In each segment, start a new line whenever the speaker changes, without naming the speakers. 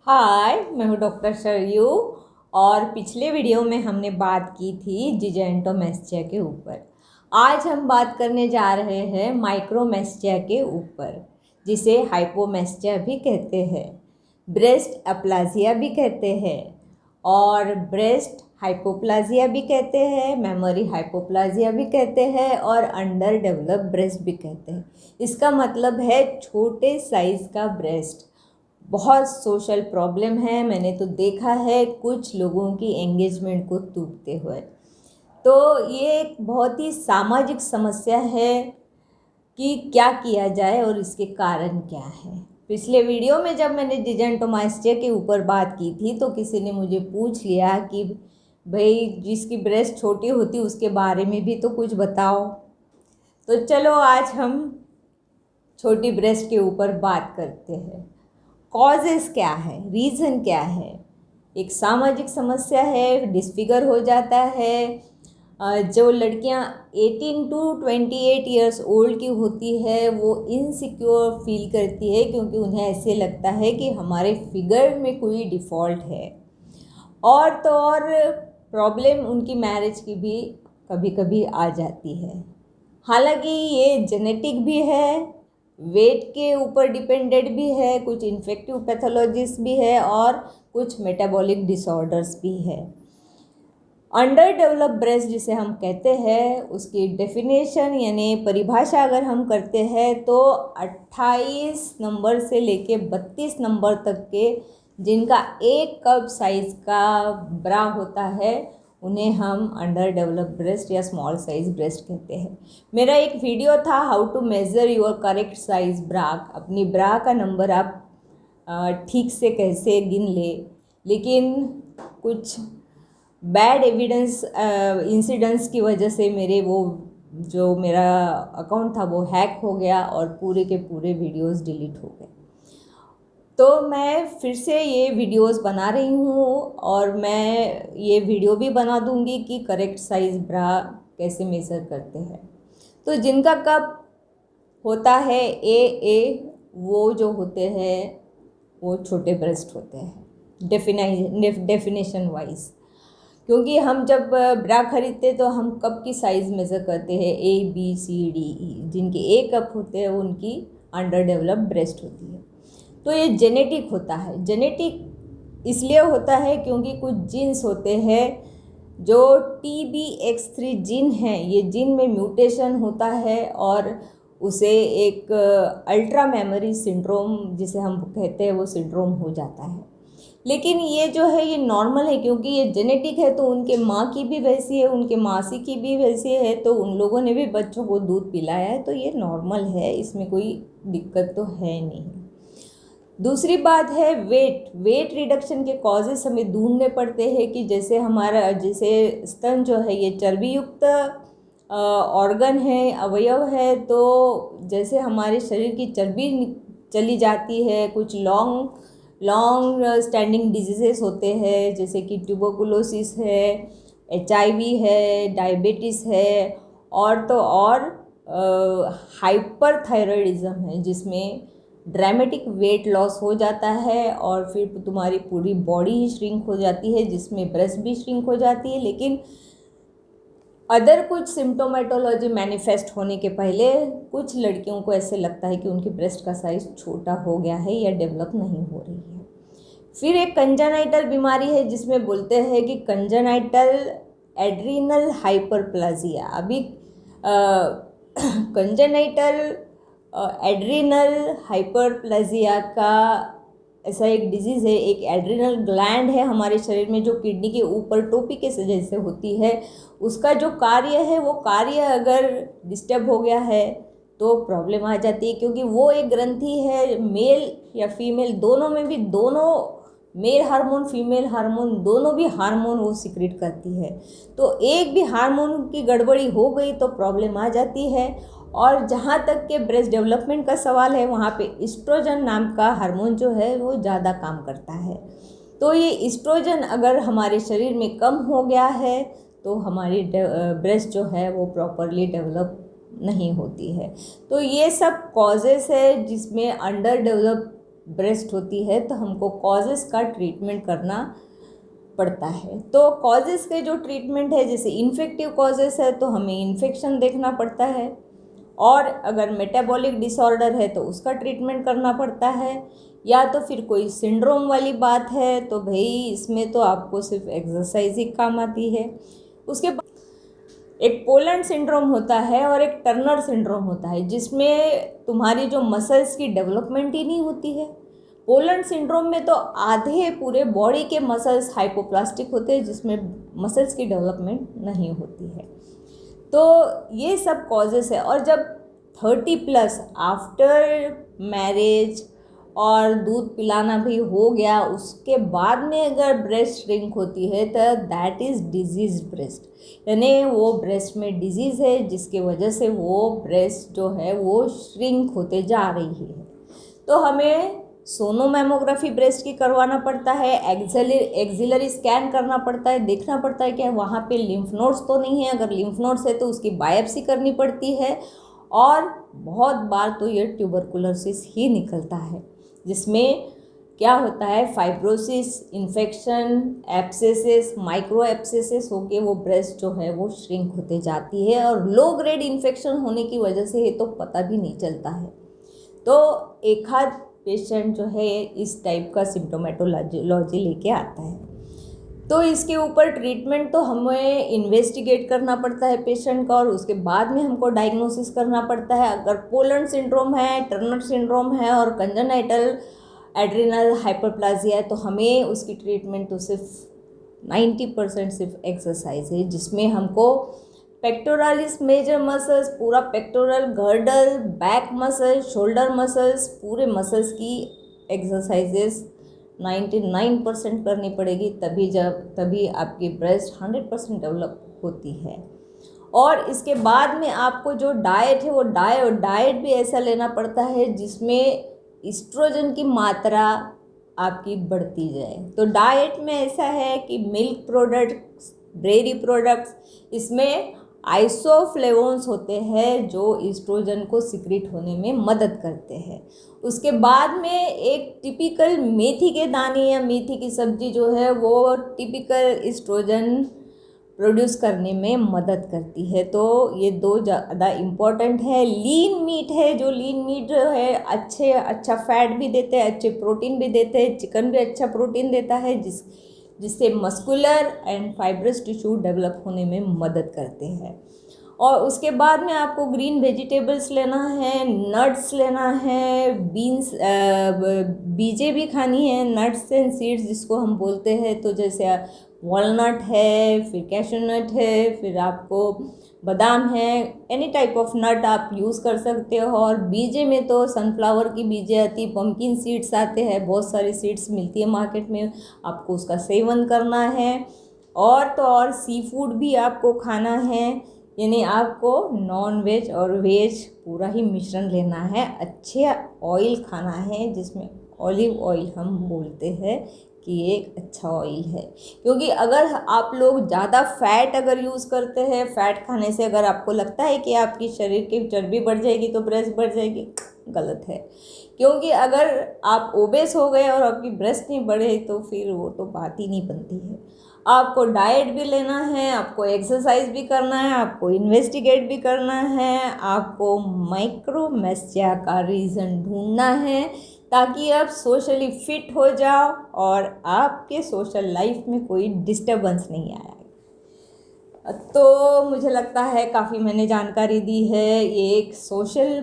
हाय, मैं हूँ डॉक्टर सरयू। और पिछले वीडियो में हमने बात की थी जिजेंटोमेस्टिया के ऊपर। आज हम बात करने जा रहे हैं माइक्रोमेस्टिया के ऊपर, जिसे हाइपोमेस्टिया भी कहते हैं, ब्रेस्ट अप्लाजिया भी कहते हैं और ब्रेस्ट हाइपोप्लाजिया भी कहते हैं, मेमोरी हाइपोप्लाजिया भी कहते हैं और अंडर डेवलप ब्रेस्ट भी कहते हैं। इसका मतलब है छोटे साइज़ का ब्रेस्ट। बहुत सोशल प्रॉब्लम है, मैंने तो देखा है कुछ लोगों की एंगेजमेंट को टूटते हुए। तो ये एक बहुत ही सामाजिक समस्या है कि क्या किया जाए और इसके कारण क्या है। पिछले वीडियो में जब मैंने जिजेंटोमेस्टिया के ऊपर बात की थी तो किसी ने मुझे पूछ लिया कि भाई जिसकी ब्रेस्ट छोटी होती उसके बारे में भी तो कुछ बताओ। तो चलो आज हम छोटी ब्रेस्ट के ऊपर बात करते हैं। कॉजेज़ क्या है, रीज़न क्या है। एक सामाजिक समस्या है, डिस्फिगर हो जाता है। जो लड़कियां 18 टू 28 इयर्स ओल्ड की होती है वो इनसिक्योर फील करती है, क्योंकि उन्हें ऐसे लगता है कि हमारे फिगर में कोई डिफ़ॉल्ट है। और तो और प्रॉब्लम उनकी मैरिज की भी कभी कभी आ जाती है। हालांकि ये जेनेटिक भी है, वेट के ऊपर डिपेंडेंट भी है, कुछ इन्फेक्टिव पैथोलॉजीज भी है और कुछ मेटाबॉलिक डिसऑर्डर्स भी है। अंडर डेवलप ब्रेस्ट जिसे हम कहते हैं, उसकी डेफिनेशन यानी परिभाषा अगर हम करते हैं तो 28 नंबर से लेके 32 नंबर तक के जिनका एक कप साइज़ का ब्रा होता है उन्हें हम अंडर डेवलप ब्रेस्ट या स्मॉल साइज ब्रेस्ट कहते हैं। मेरा एक वीडियो था how to measure your correct size bra. अपनी ब्रा का नंबर आप ठीक से कैसे गिन ले, लेकिन कुछ बैड एविडेंस इंसिडेंट्स की वजह से मेरा अकाउंट था वो हैक हो गया और पूरे के पूरे वीडियोस डिलीट हो गए। तो मैं फिर से ये वीडियोस बना रही हूँ और मैं ये वीडियो भी बना दूँगी कि करेक्ट साइज़ ब्रा कैसे मेज़र करते हैं। तो जिनका कप होता है ए वो जो होते हैं वो छोटे ब्रेस्ट होते हैं डेफिनेशन वाइज, क्योंकि हम जब ब्रा खरीदते तो हम कप की साइज़ मेज़र करते हैं ABCDE। जिनके ए कप होते हैं उनकी अंडर डेवलप ब्रेस्ट होती है। तो ये जेनेटिक होता है। जेनेटिक इसलिए होता है क्योंकि कुछ जीन्स होते हैं जो TBX3 जीन है, ये जीन में म्यूटेशन होता है और उसे एक अल्ट्रा मेमोरी सिंड्रोम जिसे हम कहते हैं वो सिंड्रोम हो जाता है। लेकिन ये जो है ये नॉर्मल है, क्योंकि ये जेनेटिक है। तो उनके माँ की भी वैसी है, उनके मासी की भी वैसी है, तो उन लोगों ने भी बच्चों को दूध पिलाया है, तो ये नॉर्मल है, इसमें कोई दिक्कत तो है नहीं। दूसरी बात है वेट रिडक्शन के कॉजेस हमें ढूंढने पड़ते हैं कि जैसे स्तन जो है ये चर्बी युक्त ऑर्गन है, अवयव है। तो जैसे हमारे शरीर की चर्बी चली जाती है, कुछ लॉन्ग स्टैंडिंग डिजीज़ेस होते हैं जैसे कि ट्यूबरकुलोसिस है, HIV है, डायबिटीज़ है और तो और हाइपरथायरॉयडिज्म है, जिसमें ड्रामेटिक वेट लॉस हो जाता है और फिर तुम्हारी पूरी बॉडी ही श्रिंक हो जाती है, जिसमें ब्रेस्ट भी श्रिंक हो जाती है। लेकिन अदर कुछ सिम्टोमेटोलॉजी मैनिफेस्ट होने के पहले कुछ लड़कियों को ऐसे लगता है कि उनकी ब्रेस्ट का साइज़ छोटा हो गया है या डेवलप नहीं हो रही है। फिर एक कंजेनाइटल बीमारी है जिसमें बोलते हैं कि कंजेनाइटल एड्रीनल हाइपरप्लाजिया। अभी कंजेनाइटल एड्रीनल हाइपरप्लाजिया का ऐसा एक डिजीज़ है। एक एड्रीनल ग्लैंड है हमारे शरीर में जो किडनी के ऊपर टोपी के जैसे होती है, उसका जो कार्य है वो कार्य अगर डिस्टर्ब हो गया है तो प्रॉब्लम आ जाती है, क्योंकि वो एक ग्रंथि है, मेल या फीमेल दोनों में भी, दोनों मेल हार्मोन फीमेल हार्मोन दोनों भी हार्मोन वो सिक्रेट करती है। तो एक भी हार्मोन की गड़बड़ी हो गई तो प्रॉब्लम आ जाती है। और जहाँ तक के ब्रेस्ट डेवलपमेंट का सवाल है, वहाँ पे इस्ट्रोजन नाम का हार्मोन जो है वो ज़्यादा काम करता है। तो ये इस्ट्रोजन अगर हमारे शरीर में कम हो गया है तो हमारी ब्रेस्ट जो है वो प्रॉपरली डेवलप नहीं होती है। तो ये सब कॉजेस है जिसमें अंडर डेवलप ब्रेस्ट होती है तो हमको कॉजेज़ का ट्रीटमेंट करना पड़ता है। तो कॉजेज़ के जो ट्रीटमेंट है, जैसे इन्फेक्टिव कॉजेज़ है तो हमें इन्फेक्शन देखना पड़ता है, और अगर मेटाबॉलिक डिसऑर्डर है तो उसका ट्रीटमेंट करना पड़ता है, या तो फिर कोई सिंड्रोम वाली बात है तो भाई इसमें तो आपको सिर्फ एक्सरसाइज ही काम आती है। उसके बाद एक पोलैंड सिंड्रोम होता है और एक टर्नर सिंड्रोम होता है, जिसमें तुम्हारी जो मसल्स की डेवलपमेंट ही नहीं होती है। पोलैंड सिंड्रोम में तो आधे पूरे बॉडी के मसल्स हाइपोप्लास्टिक होते हैं, जिसमें मसल्स की डेवलपमेंट नहीं होती है। तो ये सब कॉजेस है। और जब 30+ आफ्टर मैरिज और दूध पिलाना भी हो गया, उसके बाद में अगर ब्रेस्ट श्रिंक होती है तो दैट इज़ डिजीज ब्रेस्ट, यानी वो ब्रेस्ट में डिजीज़ है जिसके वजह से वो ब्रेस्ट जो है वो श्रिंक होते जा रही है। तो हमें सोनोमेमोग्राफी ब्रेस्ट की करवाना पड़ता है, एक्सिलरी स्कैन करना पड़ता है, देखना पड़ता है कि वहाँ पे लिम्फ नोड्स तो नहीं है, अगर लिम्फ नोड्स है तो उसकी बायोप्सी करनी पड़ती है। और बहुत बार तो ये ट्यूबरकुलोसिस ही निकलता है, जिसमें क्या होता है, फाइब्रोसिस, इन्फेक्शन, एब्सेसेस, माइक्रो एब्सेसेस होके वो ब्रेस्ट जो है वो श्रिंक होते जाती है, और लो ग्रेड इन्फेक्शन होने की वजह से ये तो पता भी नहीं चलता है। तो एक आध पेशेंट जो है इस टाइप का सिम्टोमेटोलॉजी लेके आता है, तो इसके ऊपर ट्रीटमेंट तो हमें इन्वेस्टिगेट करना पड़ता है पेशेंट का, और उसके बाद में हमको डायग्नोसिस करना पड़ता है। अगर पोलैंड सिंड्रोम है, टर्नर सिंड्रोम है और कंजेनाइटल एड्रिनल हाइपरप्लाजिया है, तो हमें उसकी ट्रीटमेंट तो सिर्फ 90% सिर्फ एक्सरसाइज है, जिसमें हमको पेक्टोरालिस मेजर मसल्स, पूरा pectoral, girdle, back muscles, shoulder muscles, पूरे मसल्स की एक्सरसाइजेस 99% करनी पड़ेगी, तभी आपकी ब्रेस्ट 100% डेवलप होती है। और इसके बाद में आपको जो डाइट है वो डाइट भी ऐसा लेना पड़ता है जिसमें ईस्ट्रोजन की मात्रा आपकी बढ़ती जाए। तो डाइट में ऐसा है कि मिल्क प्रोडक्ट्स, डेयरी प्रोडक्ट्स, इसमें आइसोफ्लेवोन्स होते हैं जो ईस्ट्रोजन को सिक्रीट होने में मदद करते हैं। उसके बाद में एक टिपिकल मेथी के दाने या मेथी की सब्जी जो है वो टिपिकल ईस्ट्रोजन प्रोड्यूस करने में मदद करती है। तो ये दो ज़्यादा इम्पॉर्टेंट है। लीन मीट है, जो लीन मीट जो है अच्छा फैट भी देते हैं, अच्छे प्रोटीन भी देते हैं। चिकन भी अच्छा प्रोटीन देता है जिससे muscular and fibrous tissue develop होने में मदद करते हैं। और उसके बाद में आपको ग्रीन वेजिटेबल्स लेना है, नट्स लेना है, बीन्स बीजें भी खानी है, नट्स एंड सीड्स जिसको हम बोलते हैं। तो जैसे वॉलनट है, फिर कैशू नट है, फिर आपको बादाम है, एनी टाइप ऑफ नट आप यूज़ कर सकते हो। और बीजे में तो सनफ्लावर की बीजें आती, पम्पकिन सीड्स आते हैं, बहुत सारी सीड्स मिलती है मार्केट में, आपको उसका सेवन करना है। और तो और सी फूड भी आपको खाना है, यानी आपको नॉन वेज और वेज पूरा ही मिश्रण लेना है। अच्छे ऑयल खाना है, जिसमें ऑलिव ऑयल हम बोलते हैं कि ये एक अच्छा ऑयल है। क्योंकि अगर आप लोग ज़्यादा फैट अगर यूज़ करते हैं, फैट खाने से अगर आपको लगता है कि आपकी शरीर की चर्बी बढ़ जाएगी तो ब्रेस्ट बढ़ जाएगी, गलत है। क्योंकि अगर आप ओबेस हो गए और आपकी ब्रेस्ट नहीं बढ़े तो फिर वो तो बात ही नहीं बनती है। आपको डाइट भी लेना है, आपको एक्सरसाइज भी करना है, आपको इन्वेस्टिगेट भी करना है, आपको माइक्रोमेस्टिया का रीज़न ढूंढना है ताकि आप सोशली फिट हो जाओ और आपके सोशल लाइफ में कोई डिस्टर्बेंस नहीं आया। तो मुझे लगता है काफ़ी मैंने जानकारी दी है। ये एक सोशल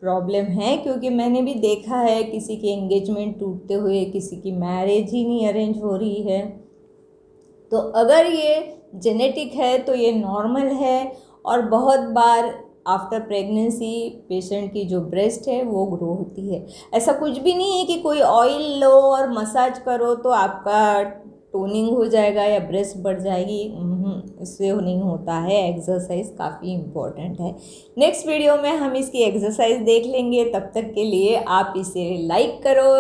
प्रॉब्लम है, क्योंकि मैंने भी देखा है किसी की एंगेजमेंट टूटते हुए, किसी की मैरिज ही नहीं अरेंज हो रही है। तो अगर ये जेनेटिक है तो ये नॉर्मल है। और बहुत बार आफ्टर प्रेगनेंसी पेशेंट की जो ब्रेस्ट है वो ग्रो होती है। ऐसा कुछ भी नहीं है कि कोई ऑयल लो और मसाज करो तो आपका टोनिंग हो जाएगा या ब्रेस्ट बढ़ जाएगी, इससे नहीं होता है। एक्सरसाइज काफ़ी इम्पोर्टेंट है। नेक्स्ट वीडियो में हम इसकी एक्सरसाइज देख लेंगे। तब तक के लिए आप इसे लाइक करो,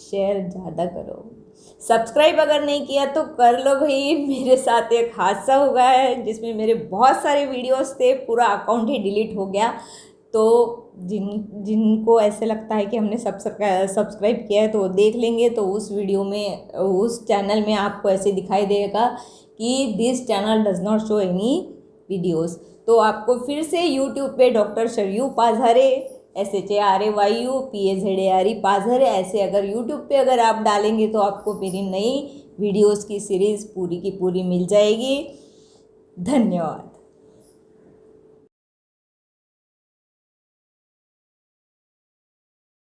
शेयर ज़्यादा करो, सब्सक्राइब अगर नहीं किया तो कर लो भाई। मेरे साथ एक हादसा हो गया है जिसमें मेरे बहुत सारे वीडियोस थे, पूरा अकाउंट ही डिलीट हो गया। तो जिनको ऐसे लगता है कि हमने सब्सक्राइब किया है तो वो देख लेंगे, तो उस वीडियो में, उस चैनल में आपको ऐसे दिखाई देगा कि this channel does not show any videos. तो आपको फिर से यूट्यूब पे डॉक्टर सरयू पाझारे SHARAYUPAZHARE पाझारे ऐसे अगर यूट्यूब पे अगर आप डालेंगे तो आपको मेरी नई वीडियोस की सीरीज़ पूरी की पूरी मिल जाएगी। धन्यवाद।